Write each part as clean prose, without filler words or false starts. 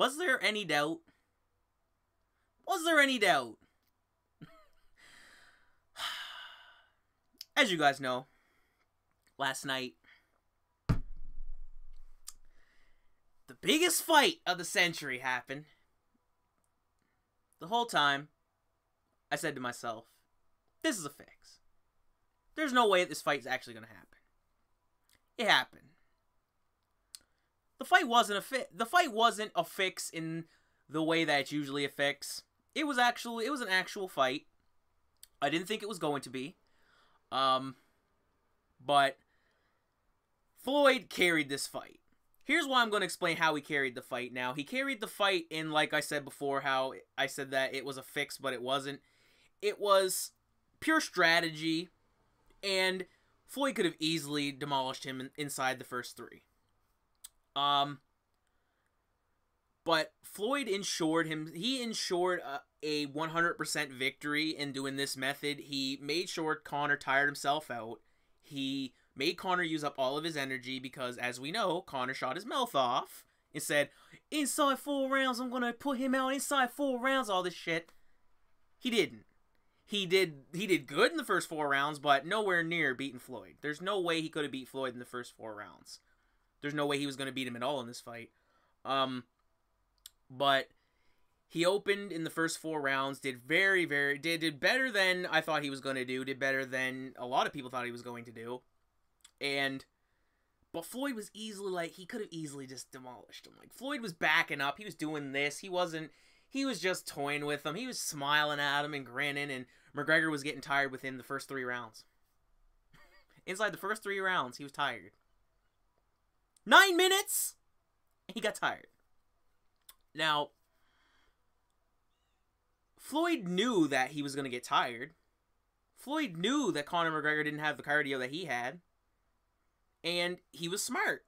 Was there any doubt? Was there any doubt? As you guys know, last night, the biggest fight of the century happened. The whole time, I said to myself, this is a fix. There's no way this fight's actually going to happen. It happened. The fight wasn't a fix in the way that it's usually a fix. It was an actual fight. I didn't think it was going to be. But Floyd carried this fight. Here's why I'm going to explain how he carried the fight now. He carried the fight in, like I said before, how I said that it was a fix, but it wasn't. It was pure strategy, and Floyd could have easily demolished him inside the first three. But Floyd ensured him. He ensured a 100% victory in doing this method. He made sure Conor tired himself out. He made Conor use up all of his energy because, as we know, Conor shot his mouth off and said, inside 4 rounds, I'm going to put him out inside 4 rounds, all this shit. He didn't. He did good in the first 4 rounds, but nowhere near beating Floyd. There's no way he could have beat Floyd in the first 4 rounds. There's no way he was going to beat him at all in this fight. But he opened in the first 4 rounds, did did better than I thought he was going to do, did better than a lot of people thought he was going to do. But Floyd was easily, he could have easily just demolished him. Floyd was backing up, he was doing this, he was just toying with him, he was smiling at him and grinning, and McGregor was getting tired within the first 3 rounds. Inside the first 3 rounds, he was tired. 9 minutes, he got tired. Now, Floyd knew that he was going to get tired. Floyd knew that Conor McGregor didn't have the cardio that he had. And he was smart.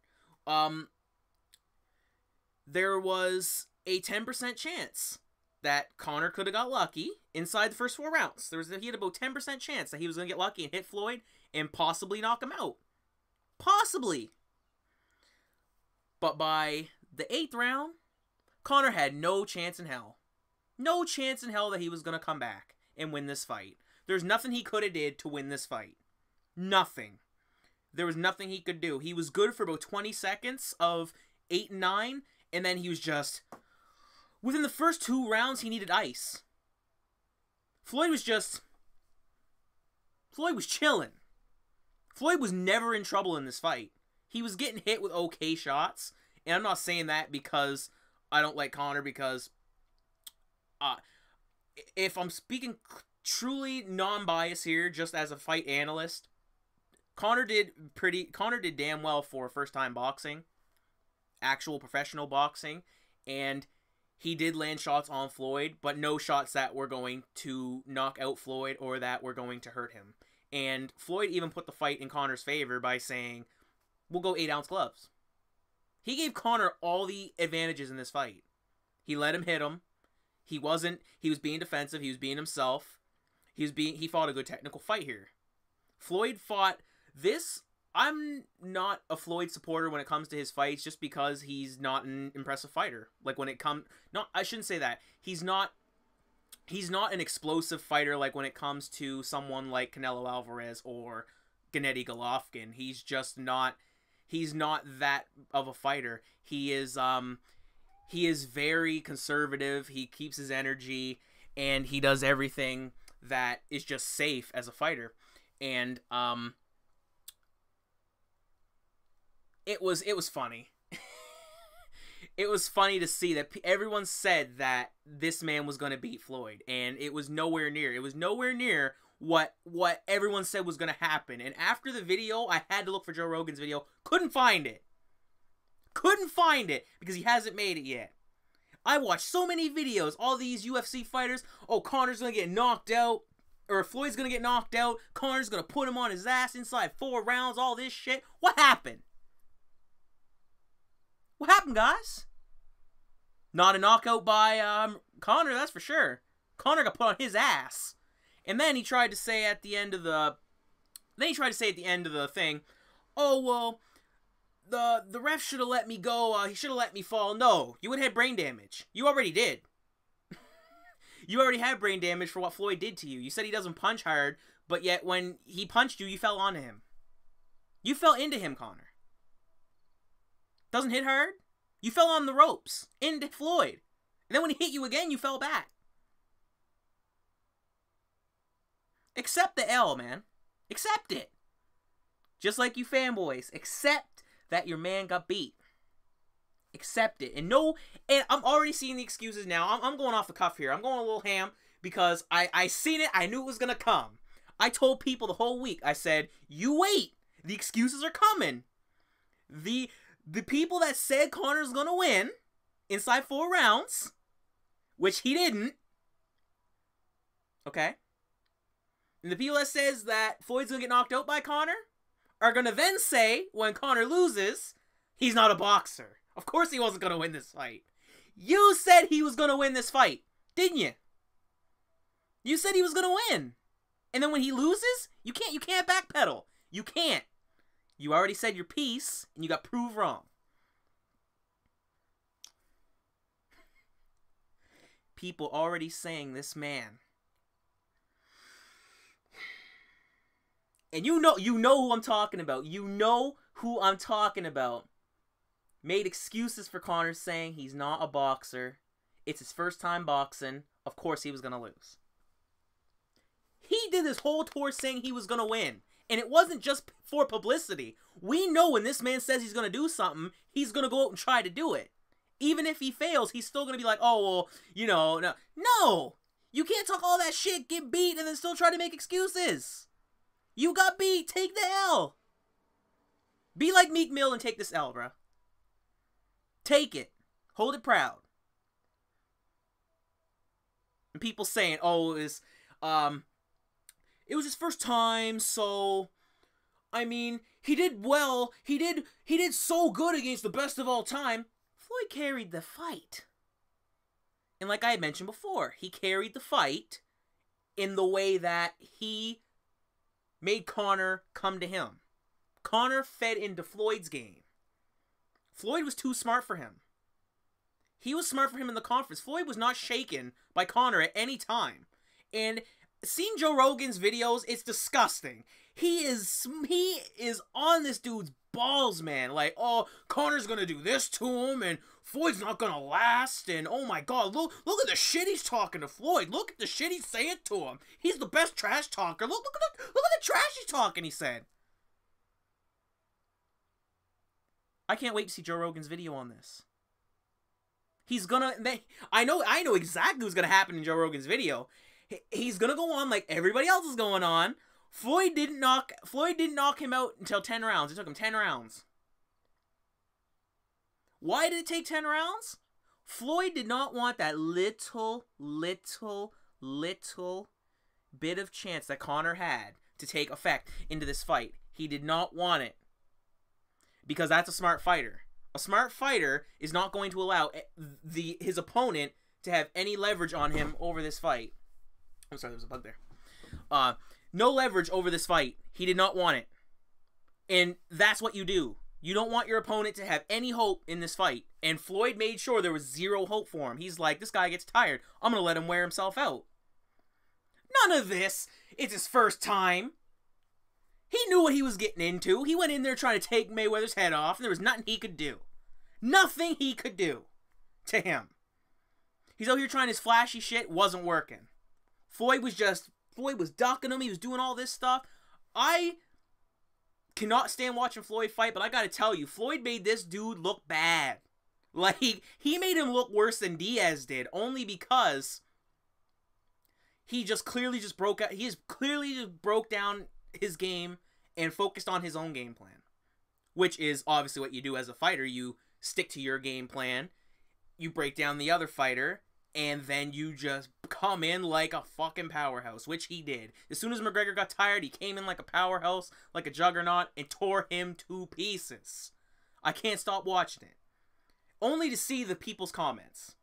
There was a 10% chance that Conor could have got lucky inside the first 4 rounds. He had about 10% chance that he was going to get lucky and hit Floyd and possibly knock him out. Possibly. But by the 8th round, Conor had no chance in hell. No chance in hell that he was going to come back and win this fight. There's nothing he could have did to win this fight. Nothing. There was nothing he could do. He was good for about 20 seconds of 8 and 9, and then he was just... Within the first 2 rounds, he needed ice. Floyd was chilling. Floyd was never in trouble in this fight. He was getting hit with okay shots, and I'm not saying that because I don't like Conor, because if I'm speaking truly non-biased here, just as a fight analyst, Conor did damn well for first-time boxing, actual professional boxing, and he did land shots on Floyd, but no shots that were going to knock out Floyd or that were going to hurt him. And Floyd even put the fight in Conor's favor by saying, we'll go 8-ounce gloves. He gave Conor all the advantages in this fight. He let him hit him. He was being defensive. He was being himself. He fought a good technical fight here. Floyd fought this. I'm not a Floyd supporter when it comes to his fights, just because he's not an impressive fighter. I shouldn't say that. He's not an explosive fighter like when it comes to someone like Canelo Alvarez or Gennady Golovkin. He's just not. He's not that of a fighter. He is very conservative. He keeps his energy, and he does everything that is just safe as a fighter. And it was funny. It was funny to see that everyone said that this man was going to beat Floyd, and it was nowhere near. It was nowhere near what everyone said was going to happen. And after the video, I had to look for Joe Rogan's video. Couldn't find it. Couldn't find it because he hasn't made it yet. I watched so many videos, all these UFC fighters. Oh, Conor's going to get knocked out, or Floyd's going to get knocked out. Conor's going to put him on his ass inside 4 rounds, all this shit. What happened? What happened, guys? Not a knockout by Conor, that's for sure. Conor got put on his ass. And then he tried to say at the end of the thing, oh, well, the ref should have let me go. He should have let me fall. No, you would have had brain damage. You already did. You already had brain damage for what Floyd did to you. You said he doesn't punch hard, but yet when he punched you, you fell onto him. You fell into him, Conor. Doesn't hit hard? You fell on the ropes into Floyd. And then when he hit you again, you fell back. Accept the L, man. Accept it. Just like you fanboys. Accept that your man got beat. Accept it. And I'm already seeing the excuses now. I'm going off the cuff here. I'm going a little ham because I seen it. I knew it was going to come. I told people the whole week. I said, you wait. The excuses are coming. The people that said Conor's going to win inside 4 rounds, which he didn't. Okay? And the people that says that Floyd's going to get knocked out by Conor are going to then say, when Conor loses, he's not a boxer. Of course he wasn't going to win this fight. You said he was going to win this fight, didn't you? You said he was going to win. And then when he loses, you can't backpedal. You can't. You already said your piece, and you got proved wrong. People already saying this man. And you know who I'm talking about. You know who I'm talking about. Made excuses for Conor, saying he's not a boxer. It's his first time boxing. Of course he was going to lose. He did this whole tour saying he was going to win. And it wasn't just for publicity. We know when this man says he's going to do something, he's going to go out and try to do it. Even if he fails, he's still going to be like, oh, well, you know, no. No! You can't talk all that shit, get beat, and then still try to make excuses. You got beat. Take the L. Be like Meek Mill and take this L, bro. Take it. Hold it proud. And people saying, oh, it was his first time, so, I mean, he did well. He did so good against the best of all time. Floyd carried the fight. And like I had mentioned before, he carried the fight in the way that he made Conor come to him. Conor fed into Floyd's game. Floyd was too smart for him. He was smart for him in the conference. Floyd was not shaken by Conor at any time. And seeing Joe Rogan's videos, it's disgusting. He is on this dude's balls, man. Like, oh, Conor's gonna do this to him, and Floyd's not gonna last, and oh my god, look at the shit he's talking to Floyd. Look at the shit he's saying to him. He's the best trash talker. Look at the trash he's talking, he said. I can't wait to see Joe Rogan's video on this. He's gonna... I know exactly what's gonna happen in Joe Rogan's video. He's gonna go on like everybody else is going on. Floyd didn't knock him out until 10 rounds. It took him 10 rounds. Why did it take 10 rounds? Floyd did not want that little bit of chance that Conor had to take effect into this fight. He did not want it. Because that's a smart fighter. A smart fighter is not going to allow his opponent to have any leverage on him over this fight. I'm sorry, there was a bug there. No leverage over this fight. He did not want it. And that's what you do. You don't want your opponent to have any hope in this fight. And Floyd made sure there was zero hope for him. He's like, this guy gets tired. I'm going to let him wear himself out. None of this. It's his first time. He knew what he was getting into. He went in there trying to take Mayweather's head off, and there was nothing he could do. Nothing he could do to him. He's out here trying his flashy shit. Wasn't working. Floyd was ducking him. He was doing all this stuff. I cannot stand watching Floyd fight, but I gotta tell you, Floyd made this dude look bad. Like, he made him look worse than Diaz did, only because he just clearly just broke out. He just clearly just broke down his game and focused on his own game plan, which is obviously what you do as a fighter. You stick to your game plan, you break down the other fighter, and then you just come in like a fucking powerhouse, which he did. As soon as McGregor got tired, he came in like a powerhouse, like a juggernaut, and tore him to pieces. I can't stop watching it. Only to see the people's comments.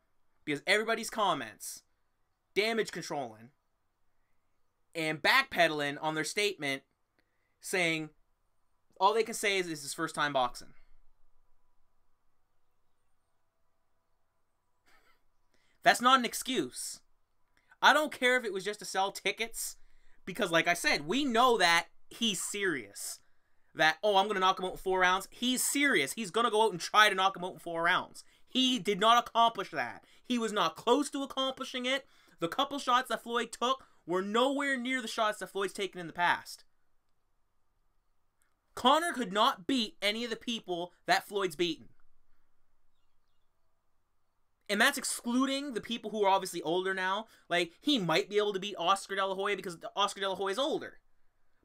Because everybody's comments, damage controlling, and backpedaling on their statement, saying all they can say is his first time boxing. That's not an excuse. I don't care if it was just to sell tickets, because like I said, we know that he's serious. That, oh, I'm going to knock him out in 4 rounds. He's serious. He's going to go out and try to knock him out in 4 rounds. He did not accomplish that. He was not close to accomplishing it. The couple shots that Floyd took were nowhere near the shots that Floyd's taken in the past. Conor could not beat any of the people that Floyd's beaten. And that's excluding the people who are obviously older now. Like, he might be able to beat Oscar De La Hoya because Oscar De La Hoya is older.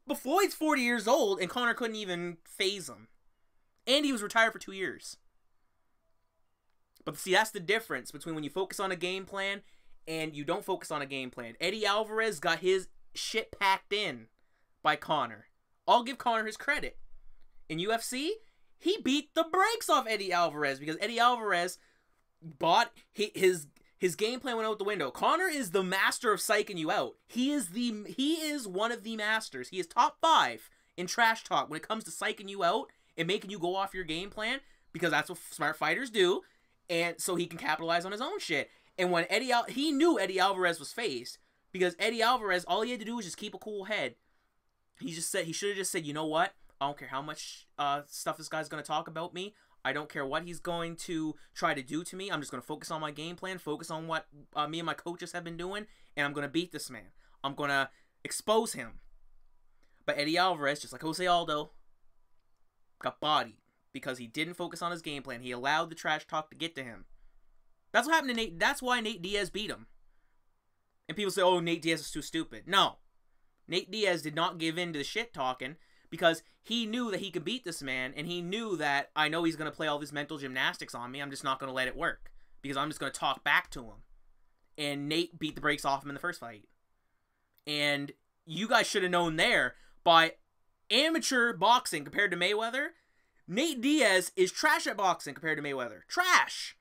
But Floyd's 40 years old, and Conor couldn't even phase him. And he was retired for 2 years. But see, that's the difference between when you focus on a game plan and you don't focus on a game plan. Eddie Alvarez got his shit packed in by Conor. I'll give Conor his credit. In UFC, he beat the brakes off Eddie Alvarez because Eddie Alvarez bought his game plan went out the window. Conor is the master of psyching you out. He is one of the masters. He is top 5 in trash talk when it comes to psyching you out and making you go off your game plan, because that's what smart fighters do, and so he can capitalize on his own shit. And when he knew Eddie Alvarez was phased, because Eddie Alvarez, all he had to do was just keep a cool head. He should have just said, you know what? I don't care how much stuff this guy's going to talk about me. I don't care what he's going to try to do to me. I'm just going to focus on my game plan, focus on what me and my coaches have been doing, and I'm going to beat this man. I'm going to expose him. But Eddie Alvarez, just like Jose Aldo, got bodied because he didn't focus on his game plan. He allowed the trash talk to get to him. That's what happened to Nate. That's why Nate Diaz beat him. And people say, oh, Nate Diaz is too stupid. No. Nate Diaz did not give in to the shit talking because he knew that he could beat this man, and he knew that I know he's going to play all this mental gymnastics on me. I'm just not going to let it work because I'm just going to talk back to him. And Nate beat the brakes off him in the first fight. And you guys should have known there, by amateur boxing compared to Mayweather, Nate Diaz is trash at boxing compared to Mayweather. Trash!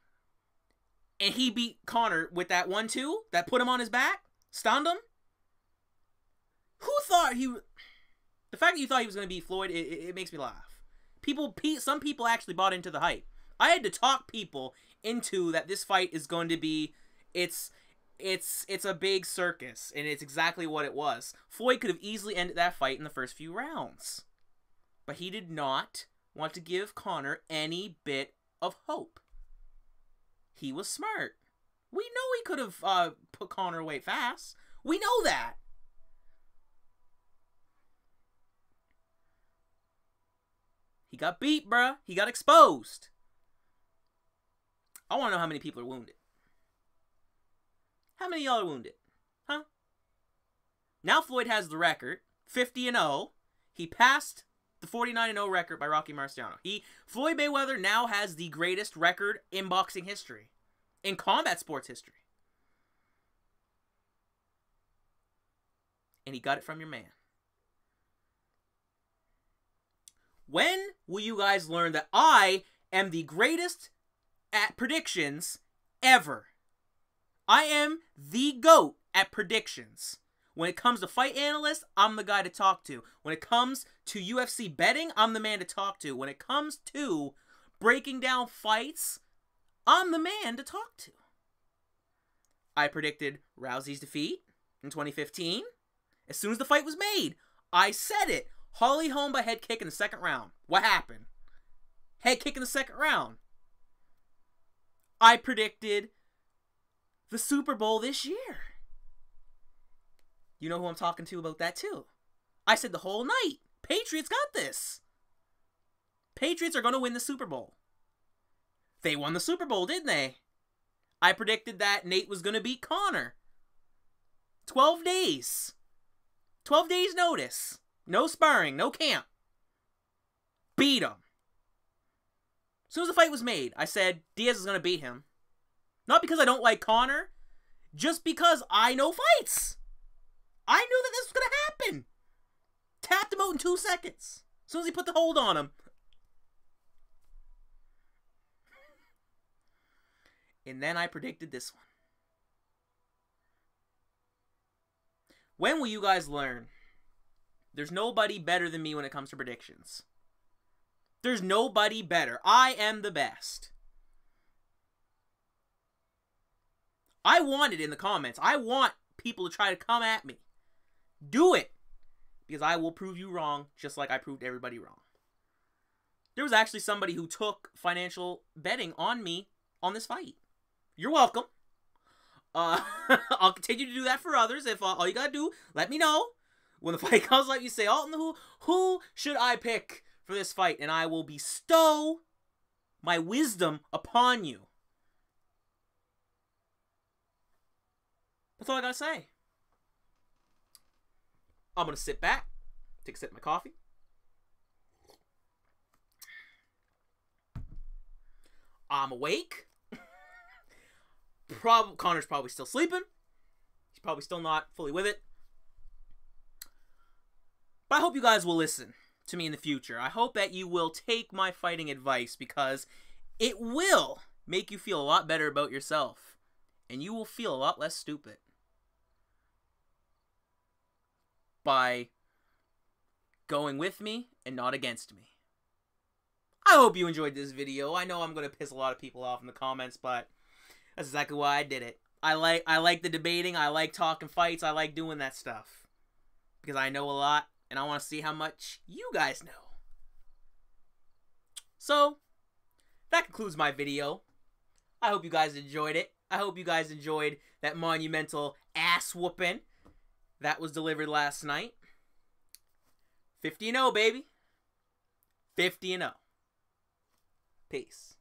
And he beat Conor with that 1-2 that put him on his back, stunned him. Who thought he... The fact that you thought he was going to beat Floyd, it makes me laugh. Some people actually bought into the hype. I had to talk people into that this fight is going to be... It's a big circus, and it's exactly what it was. Floyd could have easily ended that fight in the first few rounds. But he did not want to give Conor any bit of hope. He was smart. We know he could have put Conor away fast. We know that. He got beat, bruh. He got exposed. I want to know how many people are wounded. How many of y'all are wounded? Huh? Now Floyd has the record, 50-0. He passed the 49-0 record by Rocky Marciano. Floyd Mayweather now has the greatest record in boxing history. In combat sports history. And he got it from your man. When will you guys learn that I am the greatest at predictions ever? I am the GOAT at predictions. When it comes to fight analysts, I'm the guy to talk to. When it comes to UFC betting, I'm the man to talk to. When it comes to breaking down fights, I'm the man to talk to. I predicted Rousey's defeat in 2015. As soon as the fight was made, I said it. Holly Holm by head kick in the second round. What happened? Head kick in the second round. I predicted the Super Bowl this year. You know who I'm talking to about that too. I said the whole night, Patriots got this. Patriots are going to win the Super Bowl. They won the Super Bowl, didn't they? I predicted that Nate was going to beat Conor. 12 days. 12 days notice. No sparring, no camp. Beat him. As soon as the fight was made, I said Diaz is going to beat him. Not because I don't like Conor, just because I know fights. I knew that this was going to happen. Tapped him out in 2 seconds. As soon as he put the hold on him. And then I predicted this one. When will you guys learn? There's nobody better than me when it comes to predictions. There's nobody better. I am the best. I want it in the comments. I want people to try to come at me. Do it. Because I will prove you wrong, just like I proved everybody wrong. There was actually somebody who took financial betting on me on this fight. You're welcome. I'll continue to do that for others. If all you gotta do, let me know. When the fight comes up, you say, Alton, who should I pick for this fight? And I will bestow my wisdom upon you. That's all I gotta say. I'm gonna sit back, take a sip of my coffee. I'm awake. Conor's probably still sleeping. He's probably still not fully with it. But I hope you guys will listen to me in the future. I hope that you will take my fighting advice, because it will make you feel a lot better about yourself. And you will feel a lot less stupid by going with me and not against me. I hope you enjoyed this video. I know I'm going to piss a lot of people off in the comments, but that's exactly why I did it. I like the debating. I like talking fights. I like doing that stuff because I know a lot, and I want to see how much you guys know. So, that concludes my video. I hope you guys enjoyed it. I hope you guys enjoyed that monumental ass whooping that was delivered last night. 50-0, baby. 50-0. Peace.